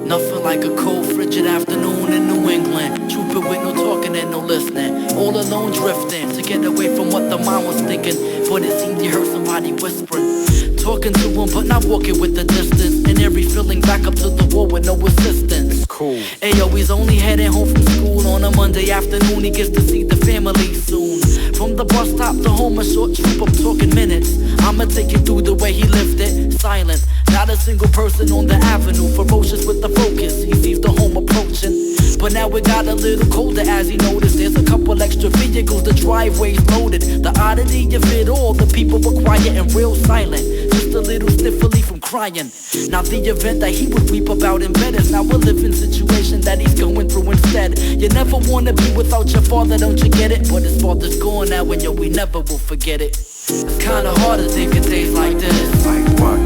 Nothing like a cold, frigid afternoon in New England. Trooping with no talking and no listening. All alone drifting to get away from what the mind was thinking. But it seemed you heard somebody whispering. Talking to him but not walking with the distance. And every feeling back up to the wall with no assistance. Cool. Ayo, he's only heading home from school on a Monday afternoon. He gets to see the family soon. From the bus stop to home, a short troop, I'm talking minutes. I'ma take you through the way he lived it. Silent, not a single person on the avenue. Ferocious with the focus, he sees the home approaching. But now it got a little colder as he noticed there's a couple extra vehicles, the driveway's loaded. The oddity of it all, the people were quiet and real silent. Just a little stiffly from crying. Now the event that he would weep about in bed is now a living situation that he's going through instead. You never wanna be without your father, don't you get it? But his father's gone now and yo, we never will forget it. It's kinda hard to think of days like this. Like what?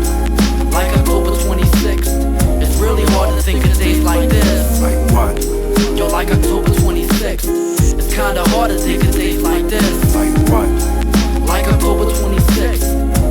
Like October 26th. It's really hard to think of days like this. Like what? Yo, like October 26th. It's kinda hard to think of days like this. Like what? Like October 26th.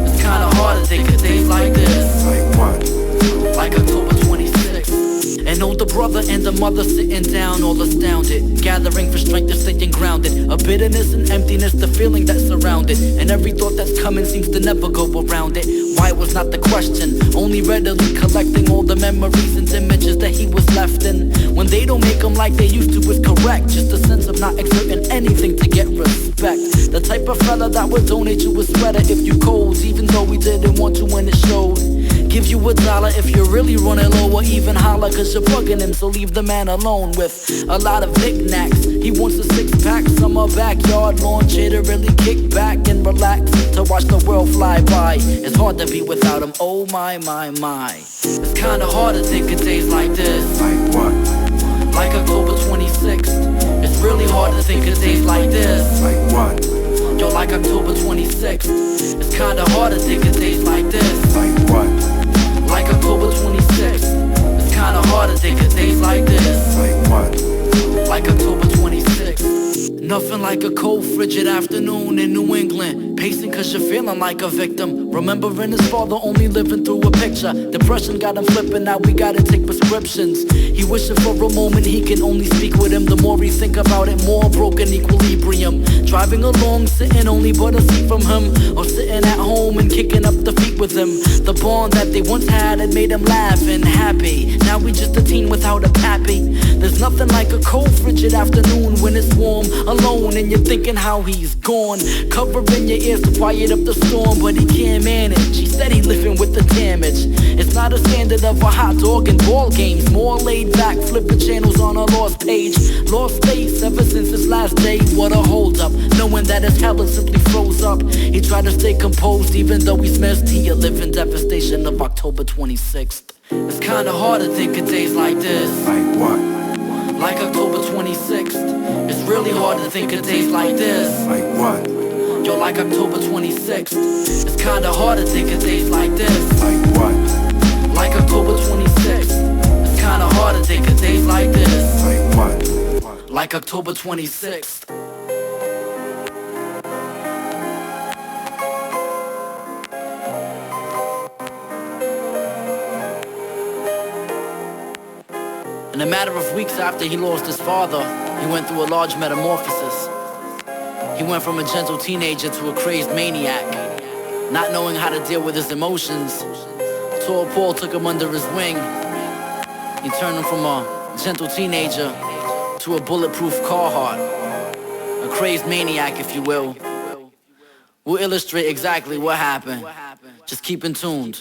It's kinda hard to think of days like this. Like what? Like October 26th. An older brother and a mother sitting down, all astounded, gathering for strength to staying grounded. A bitterness and emptiness, the feeling that's surrounded, and every thought that's coming seems to never go around it. Why was not the question, only readily collecting all the memories and images that he was left in. When they don't make them like they used to is correct, just a sense of not exerting anything to get respect. The type of fella that would donate you a sweater if you cold, even though we didn't want to when it showed. Give you $1 if you're really running low, or even holler cause you're bugging him, so leave the man alone with a lot of knickknacks. He wants a 6-pack, summer backyard lawn chair to really kick back and relax, to watch the world fly by. It's hard to be without him, oh my, my, my. It's kinda hard to think of days like this. Like what? Like October 26th. It's really hard to think of days like this. Like what? Yo, like October 26th. It's kinda hard to think of days like this. Like what? Like October 26th. It's kinda hard to think of days like this. Like what? Like October 26th. Nothing like a cold, frigid afternoon in New England. Pacing cause you're feeling like a victim. Remembering his father only living through a picture. Depression got him flipping, now we gotta take prescriptions. He wishing for a moment he can only speak with him. The more he think about it, more broken equilibrium. Driving along, sitting only but a seat from him, or sitting at home and kicking up the feet with him. The bond that they once had made him laugh and happy. Now we just a teen without a pappy. There's nothing like a cold, frigid afternoon when it's warm, alone, and you're thinking how he's gone. Covering your ears to quiet up the storm, but he can't manage. He said he living with the damage. It's not a standard of a hot dog and ball games. More laid back, flipping channels on a lost page. Lost face ever since his last day. What a hold up, knowing that his tablet simply froze up. He tried to stay composed even though he's missed. He a living devastation of October 26th. It's kinda hard to think of days like this. Like what? Like October 26th. It's really hard to think of days like this. Like what? Yo, like October 26th. It's kinda hard to think of days like this. Like what? Like October 26th. It's kinda hard to think of days like this. Like what? Like October 26th. In a matter of weeks after he lost his father, he went through a large metamorphosis. He went from a gentle teenager to a crazed maniac. Not knowing how to deal with his emotions, Tall Paul took him under his wing. He turned him from a gentle teenager to a bulletproof Carhartt. A crazed maniac, if you will. We'll illustrate exactly what happened. Just keep in tuned.